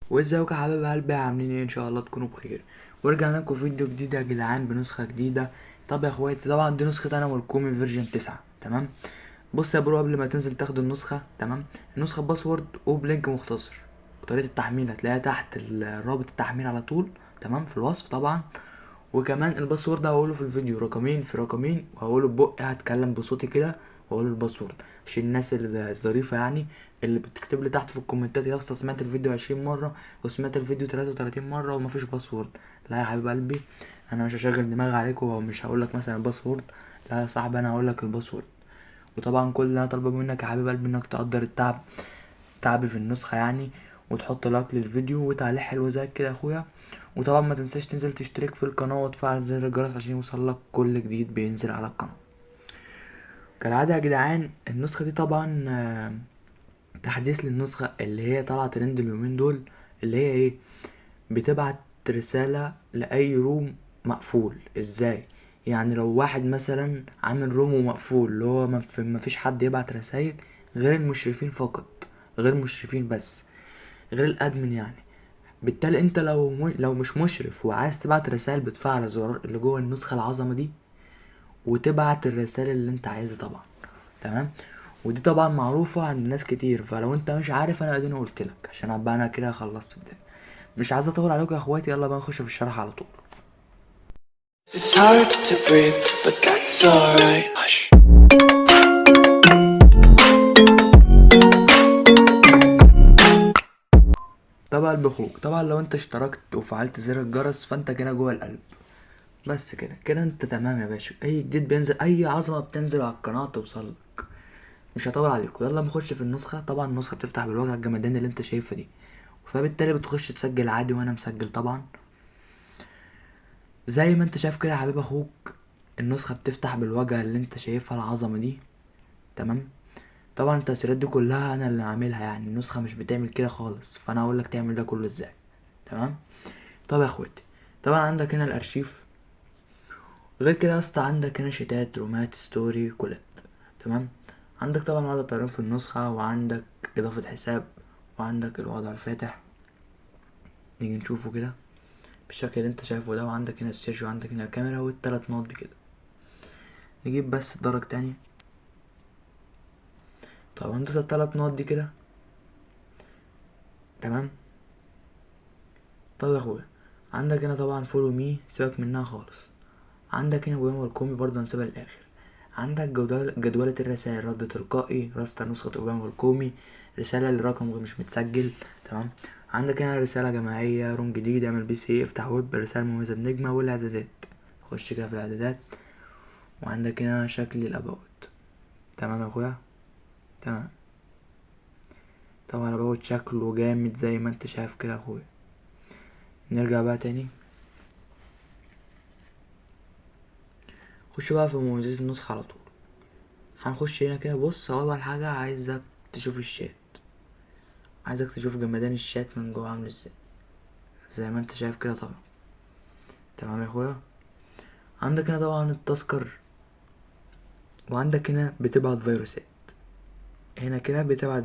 وازيكم يا حبايب قلبي، عاملين ايه؟ ان شاء الله تكونوا بخير. ورجعنا لكم فيديو جديد يا جدعان بنسخه جديده. طب يا اخواتي، طبعا دي نسخه انا والكومي فيرجن 9. تمام. بص يا برو، قبل ما تنزل تاخد النسخه، تمام، النسخه باسورد وبلينك مختصر، وطريقه التحميل هتلاقيها تحت رابط التحميل على طول، تمام، في الوصف طبعا. وكمان الباسورد هقوله في الفيديو، رقمين في رقمين، وهقوله ببقي، هتكلم بصوتي كده واقول الباسورد، عشان الناس الظريفه يعني اللي بتكتب لي تحت في الكومنتات: يا اسطى سمعت الفيديو 20 مره وسمعت الفيديو 33 مره ومفيش باسورد. لا يا حبيب قلبي، انا مش هشغل دماغي عليك ومش هقول لك مثلا الباسورد. لا يا صاحبي، انا هقول لك الباسورد. وطبعا كل اللي انا طالبه منك يا حبيب قلبي انك تقدر تعبي في النسخه يعني، وتحط لايك للفيديو وتعليق حلو زي كده يا اخويا. وطبعا ما تنساش تنزل تشترك في القناه وتفعل زر الجرس عشان يوصلك كل جديد بينزل على القناه. كالعاده يا جدعان، النسخه دي طبعا تحديث للنسخه اللي هي طالعه ترند اليومين دول، اللي هي ايه؟ بتبعت رساله لاي روم مقفول. ازاي؟ يعني لو واحد مثلا عامل روم ومقفول، اللي هو ما فيش حد يبعت رسائل غير المشرفين فقط، غير مشرفين بس، غير الادمن يعني. بالتالي انت لو مش مشرف وعايز تبعت رسائل، بتفعل الزرار اللي جوه النسخة العظمة دي وتبعت الرسائل اللي انت عايزها طبعا. تمام. ودي طبعا معروفة عند ناس كتير، فلو انت مش عارف انا اديني قلت لك، عشان ابقى انا كده خلصت الدنيا. مش عايز اطول عليكم يا اخواتي، يلا بقى نخش في الشرح على طول. It's hard to breathe, but that's alright. Hush. طبعا بخوك، طبعا لو انت اشتركت وفعلت زر الجرس فانت كده جوه القلب. بس كده كده انت تمام يا باشا. اي جديد بينزل، اي عظمة بتنزل على القناة توصل. مش هطول عليكم، يلا نخش في النسخة. طبعا النسخة بتفتح بالواجهة الجمدان اللي انت شايفها دي، فبالتالي بتخش تسجل عادي، وانا مسجل طبعا زي ما انت شايف كده يا حبيب اخوك. النسخة بتفتح بالواجهة اللي انت شايفها العظمة دي. تمام. طبعا التأثيرات دي كلها انا اللي عاملها، يعني النسخة مش بتعمل كده خالص، فانا هقولك تعمل ده كله ازاي. تمام. طب يا اخواتي، طبعا عندك هنا الارشيف. غير كده يا اسطى عندك هنا شيتات، رومات، ستوري، كولات. تمام. عندك طبعا وضع الطيران في النسخة، وعندك اضافة حساب، وعندك الوضع الفاتح. نيجي نشوفه كده بالشكل اللي انت شايفه ده. وعندك هنا الشاشة، وعندك هنا الكاميرا والتلات نقط دي كده. نجيب بس الدرج تاني. طب هندسة التلات نقط دي كده. تمام. طب يا اخويا، عندك هنا طبعا فولو مي، سيبك منها خالص. عندك هنا اوباما والكومي، برضه هنسيبها للاخر. عندك جدولة الرسائل: رد تلقائي، راستا نسخة اوباما والكومي، رسالة لرقم مش متسجل. تمام. عندك هنا رسالة جماعية، روم جديد، اعمل بي سي، افتح ويب، رسالة مميزة بنجمة، والاعدادات. خش كده في الاعدادات. وعندك هنا شكل الاباوت. تمام يا اخويا. تمام. طبعا الاباوت شكله جامد زي ما انت شايف كده يا اخويا. نرجع بقى تاني، خش بقى في مميزات النسخة على طول. هنخش هنا كده. بص، هو اول حاجة عايزك تشوف الشات، عايزك تشوف جمدان الشات من جوه عامل ازاي، زي ما انت شايف كده طبعا. تمام يا اخويا. عندك هنا طبعا التذكر، وعندك هنا بتبعت فيروسات. هنا كده بتبعت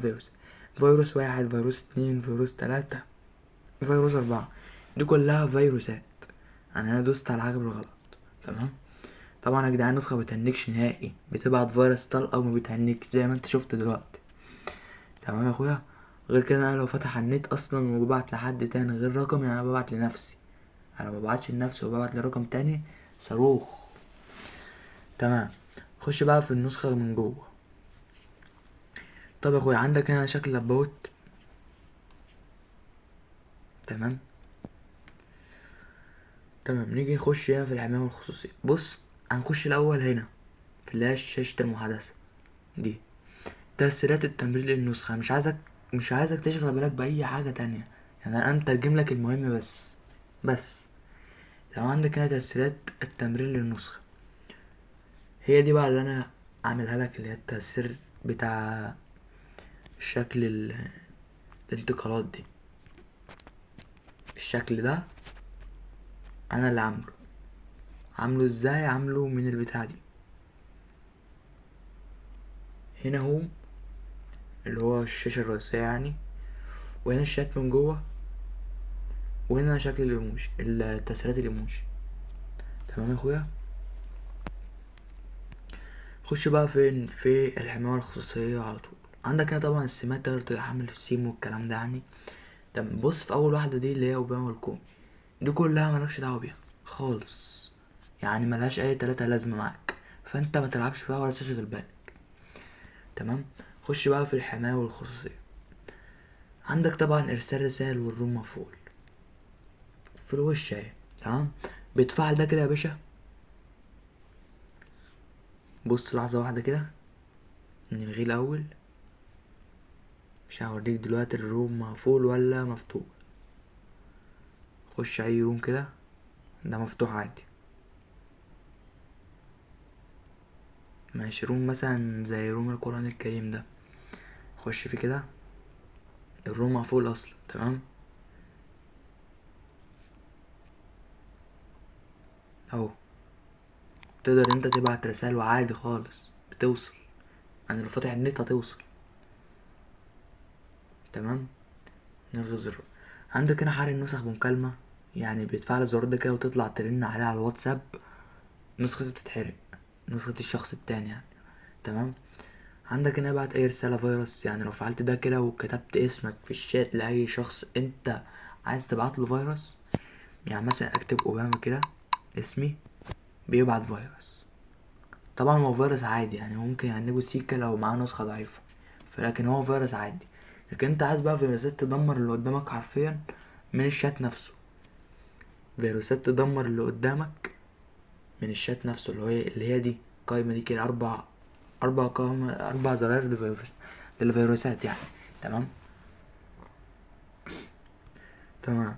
فيروس 1، فيروس 2، فيروس 3، فيروس 4. دي كلها فيروسات. انا دوست على حاجة بالغلط. تمام. طبعا يا جدعان النسخة مبتهنكش نهائي، بتبعت فيروس طلقة وما بتهنكش زي ما انت شفت دلوقتي. تمام يا اخويا. غير كده انا لو فتح على النت اصلا وببعت لحد تاني غير رقمي، انا ببعت لنفسي، انا مببعتش لنفسي وببعت لرقم تاني. صاروخ. تمام. خش بقى في النسخة من جوه. طب يا اخويا، عندك هنا شكل لابوت. تمام. تمام. نيجي نخش هنا في الحماية والخصوصية. بص، هنخش الاول هنا في اللي هي شاشة المحادثة دي. تأثيرات التمرير للنسخة. مش عايزك تشغل بالك بأي حاجة تانية، يعني أنا مترجم لك المهم بس. لو عندك هنا تأثيرات التمرير للنسخة، هي دي بقى اللي أنا عاملها لك، اللي هي التأثير بتاع شكل الانتقالات دي. الشكل ده أنا اللي عامله ازاي؟ عامله من البتاع دي. هنا هو اللي هو الشاشة الرئيسية يعني، وهنا الشات من جوه، وهنا شكل الايموجي، التسهيلات الايموجي. تمام يا اخويا. خش بقى فين في الحماية الخصوصية على طول. عندك هنا طبعا السمات تقدر تحمل السيم والكلام ده يعني. طب بص في اول واحدة دي اللي هي اوباما والكوم، دي كلها مالكش دعوة بيها خالص، يعني ملهاش اي تلاتة لازمة معاك، فانت ما تلعبش فيها ولا تشغل بالك. تمام. خش بقى في الحماية والخصوصية. عندك طبعا ارسال رسائل والروم مفعول في الوش اهي. تمام. بتفعل ده كده يا باشا. بص لحظة واحدة كده نلغيه الاول عشان اوريك دلوقتي الروم مقفول ولا مفتوح. خش اي روم كده، ده مفتوح عادي. ماشي روم مثلا زي روم القرآن الكريم ده، خش فيه كده، الروم مقفول اصلا. تمام. اهو تقدر انت تبعت رسائل وعادي خالص بتوصل، انا لو فاتح النت هتوصل. تمام. نلغي الزرار. عندك هنا حل النسخ بمكالمة، يعني بيتفعل الزرار ده كده وتطلع ترن عليه على الواتساب، نسختي بتتحرق، نسخة الشخص التاني يعني. تمام. عندك هنا ابعت اي رسالة فيروس، يعني لو فعلت ده كده وكتبت اسمك في الشات لأي شخص انت عايز تبعت له فيروس، يعني مثلا اكتب اوباما كده اسمي، بيبعت فيروس. طبعا هو فيروس عادي، يعني ممكن يعنجه سيكا لو معاه نسخة ضعيفة، فلكن هو فيروس عادي. لكن انت عايز بقى فيروسات تدمر اللي قدامك حرفيا من الشات نفسه، فيروسات تدمر اللي قدامك من الشات نفسه، اللي هي دي القايمة دي كده، أربع قائمة، 4 زراير للفيروسات يعني. تمام. تمام.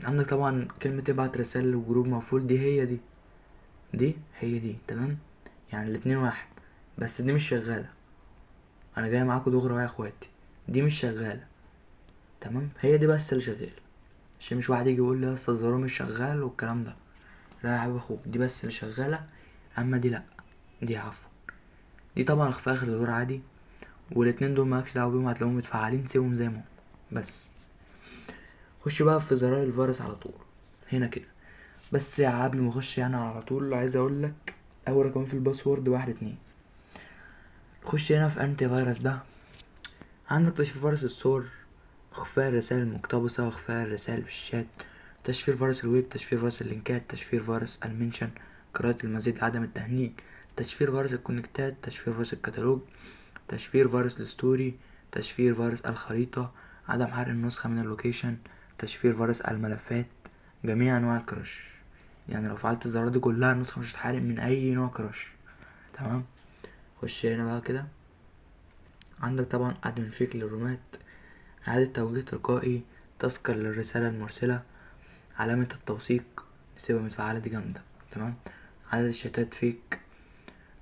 عندك طبعا كلمة ابعت رسالة لجروب مقفول، دي هي دي. تمام. يعني الاتنين واحد، بس دي مش شغالة، انا جاي معاكوا دغري يا اخواتي، دي مش شغالة. تمام. هي دي بس اللي شغالة، عشان مش واحد يجي يقول لي اصل الزرار مش شغال والكلام ده. لا يا حبيب اخوك، دي بس اللي شغالة، اما دي لا، دي عفوا. دي طبعا في اخر زرار عادي، والاتنين دول مالكش دعوة بيهم، هتلاقيهم متفعلين سيبهم زي ما هم بس. خش بقى في زراير الفيروس على طول هنا كده. بس يا قبل ما اخش يعني على طول عايز اقول لك اول رقم في الباسورد 1 2. خش هنا في انتي فيروس ده. عندك تشفير فيروس الصور، اخفاء الرسائل المقتبسة، اخفاء الرسائل في الشات، تشفير فيروس الويب، تشفير فيروس اللينكات، تشفير فيروس المنشن، قراءة المزيد عدم التهنيج، تشفير فيروس الكونكتات، تشفير فيروس الكتالوج، تشفير فيروس الستوري، تشفير فيروس الخريطة، عدم حرق النسخة من اللوكيشن، تشفير فيروس الملفات، جميع انواع الكراش. يعني لو فعلت الزرار دي كلها النسخة مش هتتحرق من اي نوع كراش. تمام. خش هنا بقى كده. عندك طبعا ادمن فيك للرومات، إعادة توجيه تلقائي، تذكر للرسالة المرسلة، علامة التوثيق سيبها متفعلة دي جامدة. تمام. عدد الشتات فيك،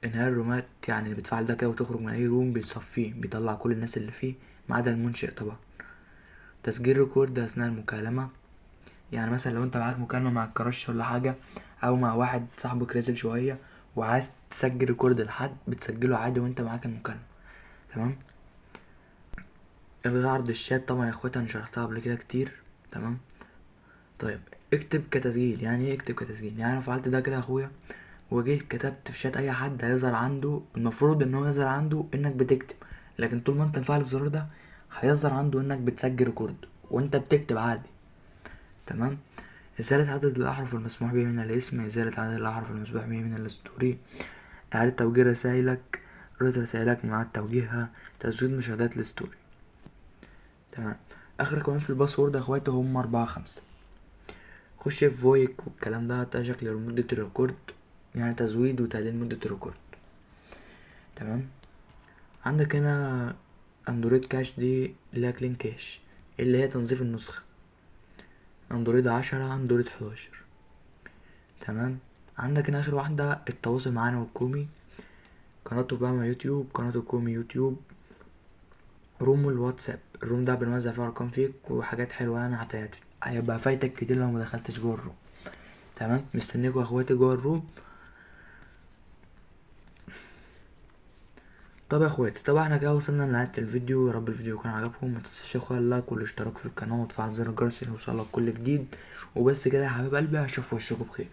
انهاء الرومات، يعني اللي بتفعل ده كده وتخرج من اي روم بيصفيه، بيطلع كل الناس اللي فيه ما عدا المنشئ طبعا. تسجيل ريكورد اثناء المكالمة، يعني مثلا لو انت معاك مكالمة مع الكراش ولا حاجة، او مع واحد صاحبك رازل شوية وعايز تسجل ريكورد لحد، بتسجله عادي وانت معاك المكالمة. تمام. الغاء عرض الشات طبعا يا اخواتي، انا شرحتها قبل كده كتير. تمام. طيب اكتب كتسجيل، يعني ايه اكتب كتسجيل؟ يعني انا فعلت ده كده يا اخويا وجيت كتبت في شات اي حد، هيظهر عنده، المفروض ان هو يظهر عنده انك بتكتب، لكن طول ما انت مفعل الزرار ده هيظهر عنده انك بتسجل ريكورد وانت بتكتب عادي. تمام. إزالة عدد الأحرف المسموح به من الاسم، إزالة عدد الأحرف المسموح به من الستوري، إعادة توجيه رسائلك، قراءة رسائلك مع توجيهها، تزويد مشاهدات الستوري. تمام. آخر رقمين في الباسورد يا اخواتي هم 4 5. خش في فويك والكلام ده، هتلاقي شكل مدة الريكورد، يعني تزويد وتقليل مدة الريكورد. تمام. عندك هنا اندرويد كاش، دي اللي هي كلين كاش، اللي هي تنظيف النسخة، اندرويد 10، اندرويد 11. تمام. عندك هنا اخر واحدة التواصل معانا والكومي، قناة اوباما يوتيوب، قناة الكومي يوتيوب، روم الواتساب، الروم ده بنوزع فيه ارقام فيك وحاجات حلوة، يعني هيبقى فايتك كتير لو مدخلتش جوه الروم. تمام. مستنيكوا اخواتي جوه الروم. طب يا اخواتي، طبعا احنا كده وصلنا لنهاية الفيديو. يا رب الفيديو يكون عجبكم. ما تنسوش يا اخويا اللايك والاشتراك في القناة وتفعل زر الجرس عشان يوصلك كل جديد. وبس كده يا حبيب قلبي، هشوف وشكم بخير.